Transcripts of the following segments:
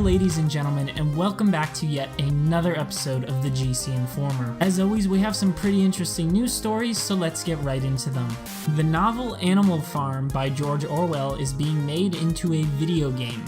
ladies and gentlemen, and welcome back to yet another episode of the GC Informer. As always, we have some pretty interesting news stories, so let's get right into them. The novel Animal Farm by George Orwell is being made into a video game.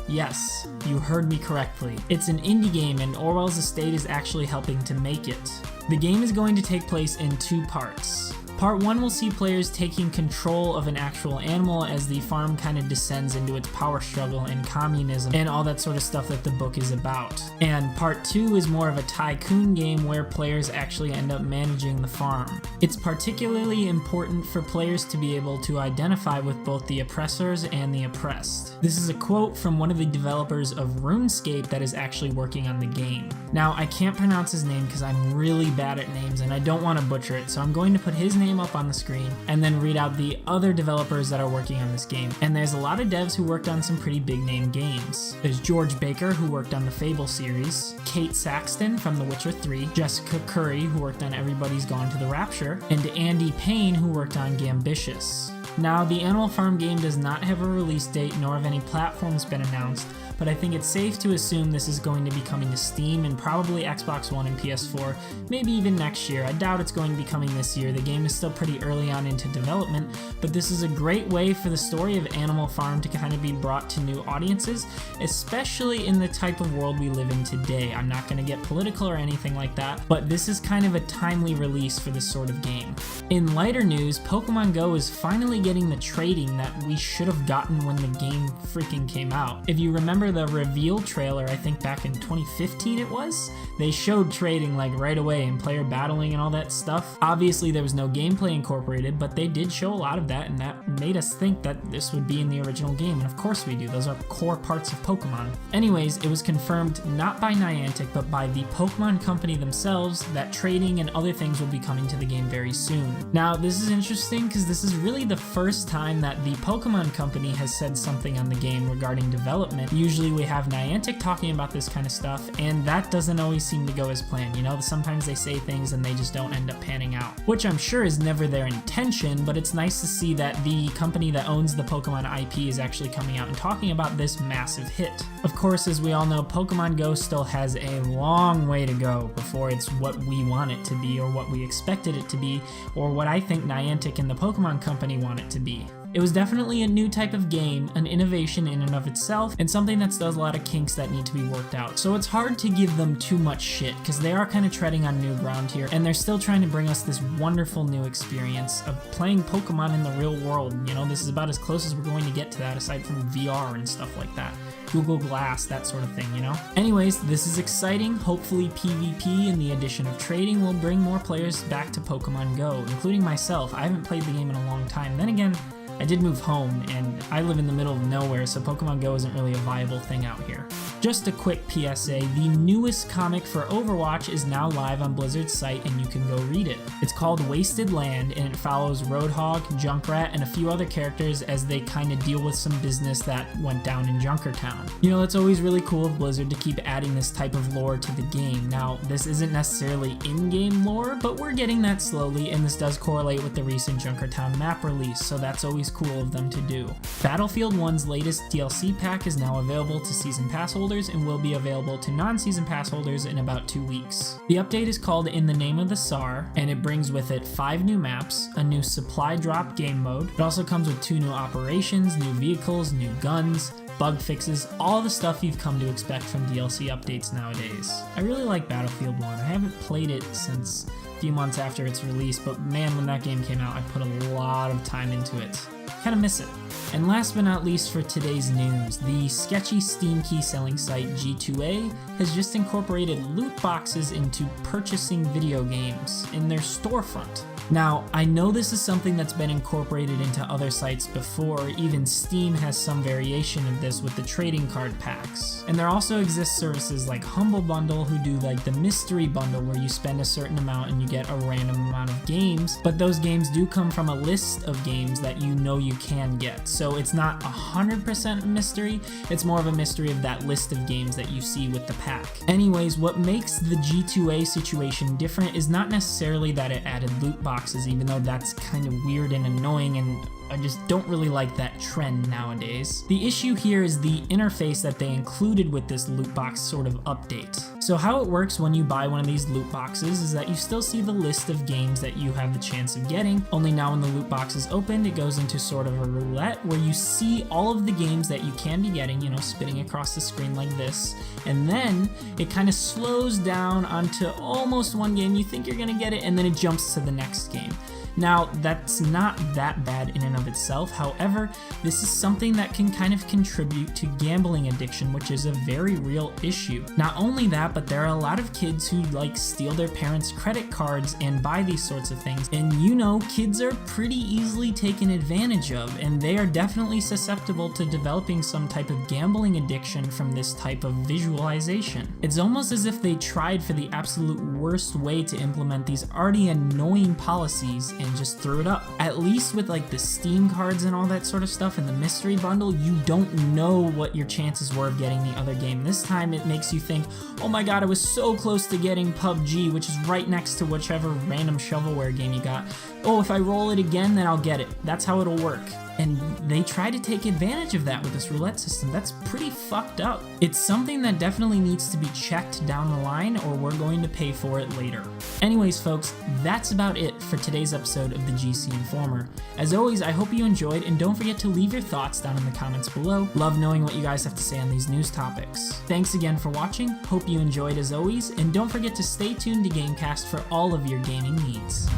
Yes, you heard me correctly. It's an indie game and Orwell's estate is actually helping to make it. The game is going to take place in two parts. Part 1 will see players taking control of an actual animal as the farm kind of descends into its power struggle and communism and all that sort of stuff that the book is about. And Part 2 is more of a tycoon game where players actually end up managing the farm. It's particularly important for players to be able to identify with both the oppressors and the oppressed. This is a quote from one of the developers of RuneScape that is actually working on the game. Now, I can't pronounce his name because I'm really bad at names and I don't want to butcher it, so I'm going to put his name up on the screen and then read out the other developers that are working on this game. And there's a lot of devs who worked on some pretty big name games. There's George Baker, who worked on the Fable series, Kate Saxton from The Witcher 3, Jessica Curry, who worked on Everybody's Gone to the Rapture, and Andy Payne, who worked on Gambitious. Now, the Animal Farm game does not have a release date nor have any platforms been announced, but I think it's safe to assume this is going to be coming to Steam and probably Xbox One and PS4, maybe even next year. I doubt it's going to be coming this year. The game is still pretty early on into development, but this is a great way for the story of Animal Farm to kind of be brought to new audiences, especially in the type of world we live in today. I'm not going to get political or anything like that, but this is kind of a timely release for this sort of game. In lighter news, Pokemon Go is finally getting the trading that we should have gotten when the game freaking came out. If you remember the reveal trailer, I think back in 2015 it was, they showed trading like right away and player battling and all that stuff. Obviously there was no gameplay incorporated, but they did show a lot of that and that made us think that this would be in the original game, and of course we do. Those are core parts of Pokemon. Anyways, it was confirmed not by Niantic but by the Pokemon company themselves that trading and other things will be coming to the game very soon. Now this is interesting because this is really the first time that the Pokemon company has said something on the game regarding development. Usually we have Niantic talking about this kind of stuff, and that doesn't always seem to go as planned. You know, sometimes they say things and they just don't end up panning out, which I'm sure is never their intention, but it's nice to see that the company that owns the Pokemon IP is actually coming out and talking about this massive hit. Of course, as we all know, Pokemon Go still has a long way to go before it's what we want it to be or what we expected it to be or what I think Niantic and the Pokemon company want it to be. It was definitely a new type of game, an innovation in and of itself, and something that still has a lot of kinks that need to be worked out. So it's hard to give them too much shit, because they are kind of treading on new ground here, and they're still trying to bring us this wonderful new experience of playing Pokemon in the real world. You know, this is about as close as we're going to get to that, aside from VR and stuff like that. Google Glass, that sort of thing, you know? Anyways, this is exciting. Hopefully PvP and the addition of trading will bring more players back to Pokemon Go, including myself. I haven't played the game in a long time. Then again, I did move home, and I live in the middle of nowhere, so Pokemon Go isn't really a viable thing out here. Just a quick PSA, the newest comic for Overwatch is now live on Blizzard's site and you can go read it. It's called Wasted Land and it follows Roadhog, Junkrat, and a few other characters as they kind of deal with some business that went down in Junkertown. You know, it's always really cool of Blizzard to keep adding this type of lore to the game. Now, this isn't necessarily in-game lore, but we're getting that slowly, and this does correlate with the recent Junkertown map release, so that's always cool of them to do. Battlefield 1's latest DLC pack is now available to Season Pass holders and will be available to non-Season Pass holders in about 2 weeks. The update is called In the Name of the Tsar, and it brings with it 5 new maps, a new supply drop game mode. It also comes with 2 new operations, new vehicles, new guns, bug fixes, all the stuff you've come to expect from DLC updates nowadays. I really like Battlefield 1. I haven't played it since a few months after its release, but man, when that game came out, I put a lot of time into it. Kind of miss it. And last but not least for today's news, the sketchy Steam key selling site G2A has just incorporated loot boxes into purchasing video games in their storefront. Now, I know this is something that's been incorporated into other sites before. Even Steam has some variation of this with the trading card packs. And there also exist services like Humble Bundle who do like the mystery bundle where you spend a certain amount and you get a random amount of games, but those games do come from a list of games that you know you can get. So it's not 100% mystery, it's more of a mystery of that list of games that you see with the pack. Anyways, what makes the G2A situation different is not necessarily that it added loot boxes, even though that's kind of weird and annoying and I just don't really like that trend nowadays. The issue here is the interface that they included with this loot box sort of update. So how it works when you buy one of these loot boxes is that you still see the list of games that you have the chance of getting, only now when the loot box is opened, it goes into sort of a roulette where you see all of the games that you can be getting, you know, spinning across the screen like this, and then it kind of slows down onto almost one game, you think you're gonna get it, and then it jumps to the next game. Now, that's not that bad in and of itself. However, this is something that can kind of contribute to gambling addiction, which is a very real issue. Not only that, but there are a lot of kids who like steal their parents' credit cards and buy these sorts of things. And you know, kids are pretty easily taken advantage of, and they are definitely susceptible to developing some type of gambling addiction from this type of visualization. It's almost as if they tried for the absolute worst way to implement these already annoying policies and just threw it up. At least with like the Steam cards and all that sort of stuff in the mystery bundle, you don't know what your chances were of getting the other game. This time it makes you think, oh my god, I was so close to getting PUBG, which is right next to whichever random shovelware game you got. Oh, if I roll it again, then I'll get it. That's how it'll work. And they try to take advantage of that with this roulette system. That's pretty fucked up. It's something that definitely needs to be checked down the line, or we're going to pay for it later. Anyways, folks, that's about it for today's episode of the GC Informer. As always, I hope you enjoyed, and don't forget to leave your thoughts down in the comments below. Love knowing what you guys have to say on these news topics. Thanks again for watching, hope you enjoyed as always, and don't forget to stay tuned to GameCast for all of your gaming needs.